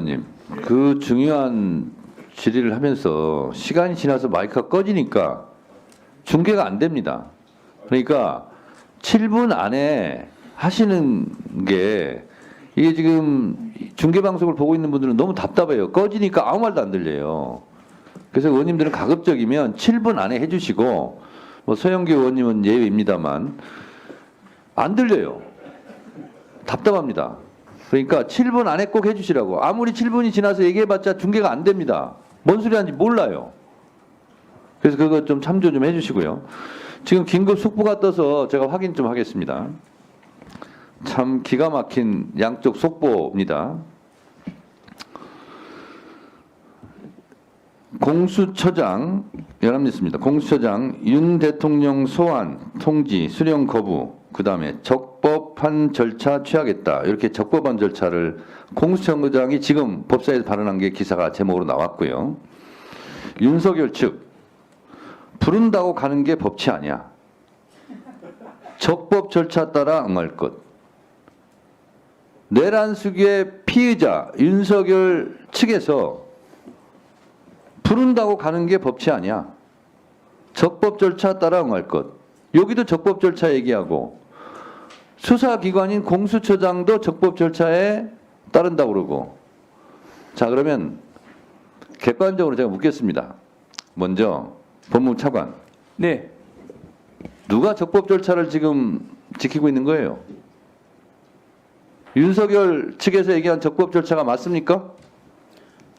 의원님, 그 중요한 질의를 하면서 시간이 지나서 마이크가 꺼지니까 중계가 안 됩니다. 그러니까 7분 안에 하시는 게 이게 지금 중계 방송을 보고 있는 분들은 너무 답답해요. 꺼지니까 아무 말도 안 들려요. 그래서 의원님들은 가급적이면 7분 안에 해주시고 뭐 서영교 의원님은 예외입니다만 안 들려요. 답답합니다. 그러니까 7분 안에 꼭 해주시라고. 아무리 7분이 지나서 얘기해봤자 중계가 안 됩니다. 뭔 소리 하는지 몰라요. 그래서 그거 좀 참조 좀 해주시고요. 지금 긴급 속보가 떠서 제가 확인 좀 하겠습니다. 참 기가 막힌 양쪽 속보입니다. 공수처장 연합뉴스입니다. 공수처장 윤 대통령 소환 통지 수령 거부 그다음에 적법한 절차 취하겠다 이렇게 적법한 절차를 공수처장이 지금 법사위에서 발언한 게 기사가 제목으로 나왔고요. 윤석열 측 부른다고 가는 게 법치 아니야. 적법 절차 따라 응할 것. 내란숙의 피의자 윤석열 측에서 부른다고 가는 게 법치 아니야. 적법 절차 따라 응할 것. 여기도 적법 절차 얘기하고 수사기관인 공수처장도 적법 절차에 따른다고 그러고. 자, 그러면 객관적으로 제가 묻겠습니다. 먼저 법무부 차관. 네. 누가 적법 절차를 지금 지키고 있는 거예요? 윤석열 측에서 얘기한 적법 절차가 맞습니까?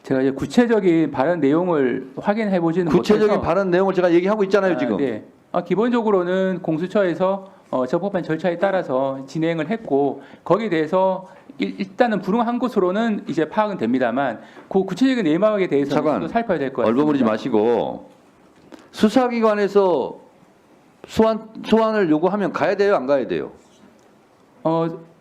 제가 이제 구체적인 발언 내용을 확인해 보지는 구체적인 못해서 발언 내용을 제가 얘기하고 있잖아요, 지금. 네. 기본적으로는 공수처에서 적법한 절차에 따라서 진행을 했고 거기에 대해서 일단은 불응한 것으로는 이제 파악은 됩니다만 그 구체적인 내막에 대해서는 차관, 좀 더 살펴야 될 것 같습니다. 얼버무리지 마시고 수사기관에서 소환을 요구하면 가야 돼요, 안 가야 돼요?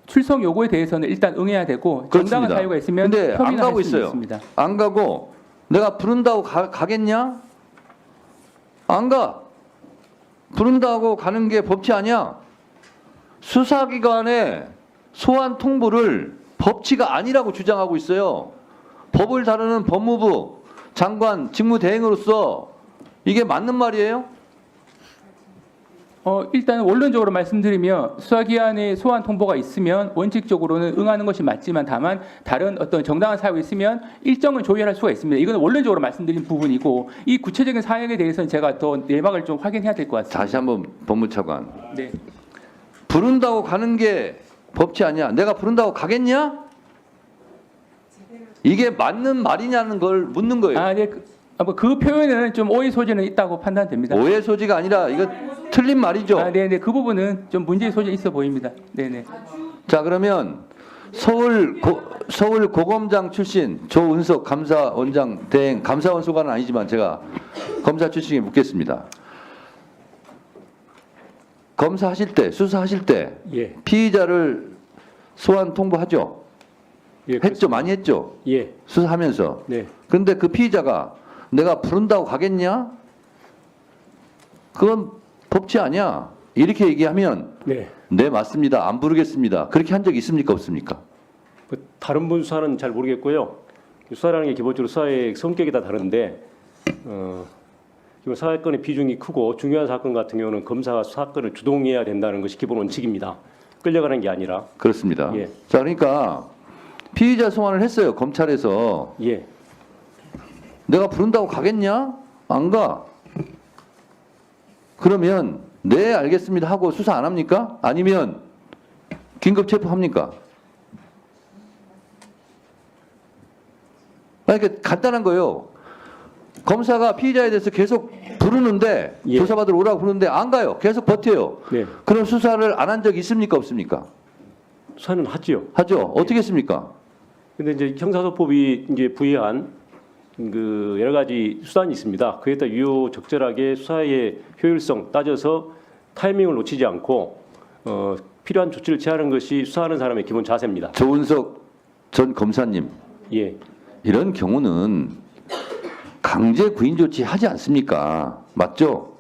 출석 요구에 대해서는 일단 응해야 되고 그렇습니다. 정당한 사유가 있으면 근데 안 협의는 가고 할 수는 있어요. 있습니다. 안 가고 내가 부른다고 가겠냐? 안 가. 부른다고 가는 게 법치 아니야. 수사기관의 소환 통보를 법치가 아니라고 주장하고 있어요. 법을 다루는 법무부 장관 직무대행으로서 이게 맞는 말이에요? 일단 원론적으로 말씀드리면 수사기관의 소환 통보가 있으면 원칙적으로는 응하는 것이 맞지만 다만 다른 어떤 정당한 사유가 있으면 일정을 조율할 수가 있습니다. 이건 원론적으로 말씀드린 부분이고 이 구체적인 사항에 대해서는 제가 더 내막을 좀 확인해야 될 것 같습니다. 다시 한번 법무차관. 네. 부른다고 가는 게 법치 아니야. 내가 부른다고 가겠냐? 이게 맞는 말이냐는 걸 묻는 거예요. 네. 그 표현에는 좀 오해 소지는 있다고 판단됩니다. 오해 소지가 아니라 이거 틀린 말이죠. 네네. 그 부분은 좀 문제의 소지 있어 보입니다. 네네. 자, 그러면 서울 고검장 출신 조은석 감사원장 대행 감사원 소관은 아니지만 제가 검사 출신에 묻겠습니다. 검사하실 때 수사하실 때 예. 피의자를 소환 통보하죠. 예, 했죠, 많이 했죠. 예. 수사하면서. 네. 그런데 그 피의자가 내가 부른다고 가겠냐? 그건 법치 아니야. 이렇게 얘기하면 네. 네, 맞습니다. 안 부르겠습니다. 그렇게 한 적 있습니까, 없습니까? 다른 분 수사는 잘 모르겠고요. 수사라는 게 기본적으로 수사의 성격이 다 다른데 기본 사건의 비중이 크고 중요한 사건 같은 경우는 검사가 사건을 주동해야 된다는 것이 기본 원칙입니다. 끌려가는 게 아니라. 그렇습니다. 예. 자, 그러니까 피의자 소환을 했어요. 검찰에서. 예. 내가 부른다고 가겠냐? 안 가. 그러면 네, 알겠습니다 하고 수사 안 합니까? 아니면 긴급 체포합니까? 그러니까 간단한 거예요. 검사가 피의자에 대해서 계속 부르는데 예. 조사받으러 오라고 부르는데 안 가요. 계속 버텨요. 네. 그럼 수사를 안 한 적 있습니까, 없습니까? 수사는 하지요. 하죠. 어떻게 했습니까? 근데 이제 형사소법이 이제 부여한 그 여러 가지 수단이 있습니다. 그에 따라 유효적절하게 수사의 효율성 따져서 타이밍을 놓치지 않고 필요한 조치를 취하는 것이 수사하는 사람의 기본 자세입니다. 조은석 전 검사님, 예. 이런 경우는 강제 구인 조치 하지 않습니까? 맞죠?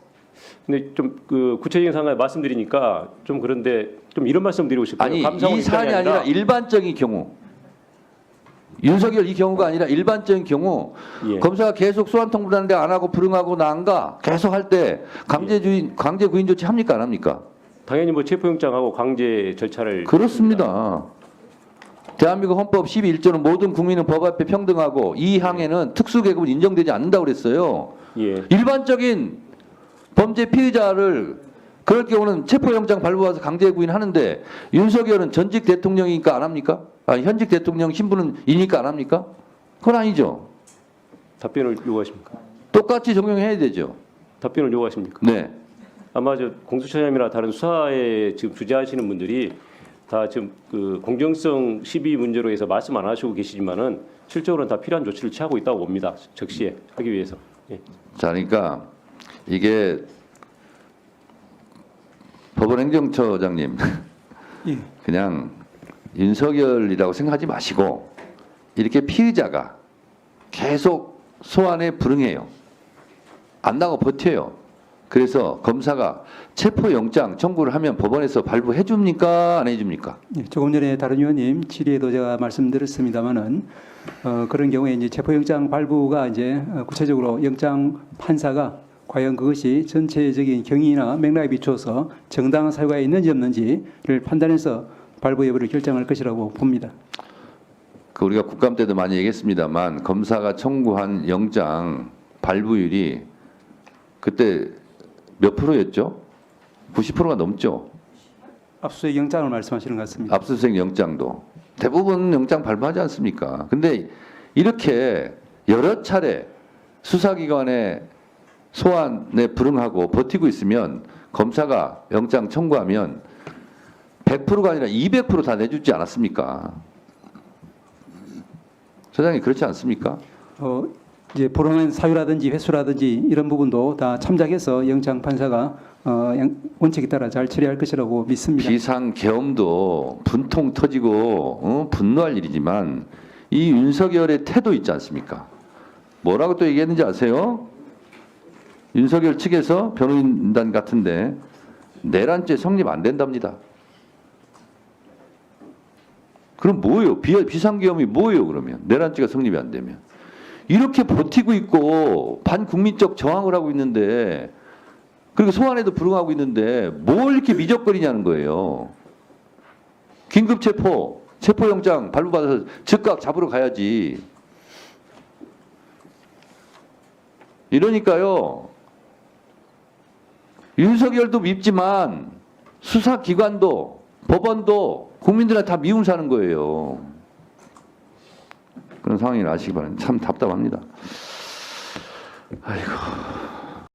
근데 좀 그 구체적인 상황을 말씀드리니까 좀 그런데 좀 이런 말씀 드리고 싶어요. 아니, 감사원 이 사안이 입장이 아니라 일반적인 경우. 윤석열 이 경우가 아니라 일반적인 경우 예. 검사가 계속 소환 통보하는데 안 하고 불응하고 나안가 계속 할 때 강제 구인 조치 합니까 안 합니까? 당연히 뭐 체포영장하고 강제 절차를 그렇습니다. 대한민국 헌법 12.1조는 모든 국민은 법 앞에 평등하고 이 항에는 특수계급은 인정되지 않는다고 그랬어요. 예. 일반적인 범죄 피의자를 그럴 경우는 체포영장 발부해서 강제 구인하는데 윤석열은 전직 대통령이니까 안 합니까? 아니, 현직 대통령 신분이니까 안 합니까? 그건 아니죠. 답변을 요구하십니까? 똑같이 적용해야 되죠. 답변을 요구하십니까? 네. 아마 저 공수처장이나 다른 수사에 지금 주재하시는 분들이 다 지금 그 공정성 시비 문제로 해서 말씀 안 하시고 계시지만은 실적으로는 다 필요한 조치를 취하고 있다고 봅니다. 적시에 하기 위해서. 예. 자, 그러니까 이게 법원행정처장님 예. 그냥 윤석열이라고 생각하지 마시고 이렇게 피의자가 계속 소환에 불응해요. 안 나고 버텨요. 그래서 검사가 체포영장 청구를 하면 법원에서 발부해 줍니까 안 해줍니까? 예, 조금 전에 다른 의원님 질의에도 제가 말씀드렸습니다만은 그런 경우에 이제 체포영장 발부가 이제 구체적으로 영장 판사가 과연 그것이 전체적인 경위나 맥락에 비추어서 정당한 사유가 있는지 없는지를 판단해서 발부 여부를 결정할 것이라고 봅니다. 그 우리가 국감 때도 많이 얘기했습니다만 검사가 청구한 영장 발부율이 그때 몇 프로였죠? 90%가 넘죠. 압수수색 영장을 말씀하시는 것 같습니다. 압수수색 영장도 대부분 영장 발부하지 않습니까? 근데 이렇게 여러 차례 수사기관의 소환에 불응하고 버티고 있으면 검사가 영장 청구하면 100%가 아니라 200% 다 내주지 않았습니까? 소장님 그렇지 않습니까? 이제 불응한 사유라든지 횟수라든지 이런 부분도 다 참작해서 영장 판사가 원칙에 따라 잘 처리할 것이라고 믿습니다. 비상계엄도 분통 터지고 분노할 일이지만 이 윤석열의 태도 있지 않습니까? 뭐라고 또 얘기했는지 아세요? 윤석열 측에서 변호인단 같은데 내란죄 성립 안 된답니다. 그럼 뭐예요? 비상계엄이 뭐예요? 그러면 내란죄가 성립이 안 되면 이렇게 버티고 있고 반국민적 저항을 하고 있는데 그리고 소환에도 불응하고 있는데 뭘 이렇게 미적거리냐는 거예요. 긴급 체포영장 발부받아서 즉각 잡으러 가야지. 이러니까요. 윤석열도 밉지만 수사기관도 법원도 국민들한테 다 미움사는 거예요. 그런 상황이 아시기 바랍니다. 참 답답합니다. 아이고.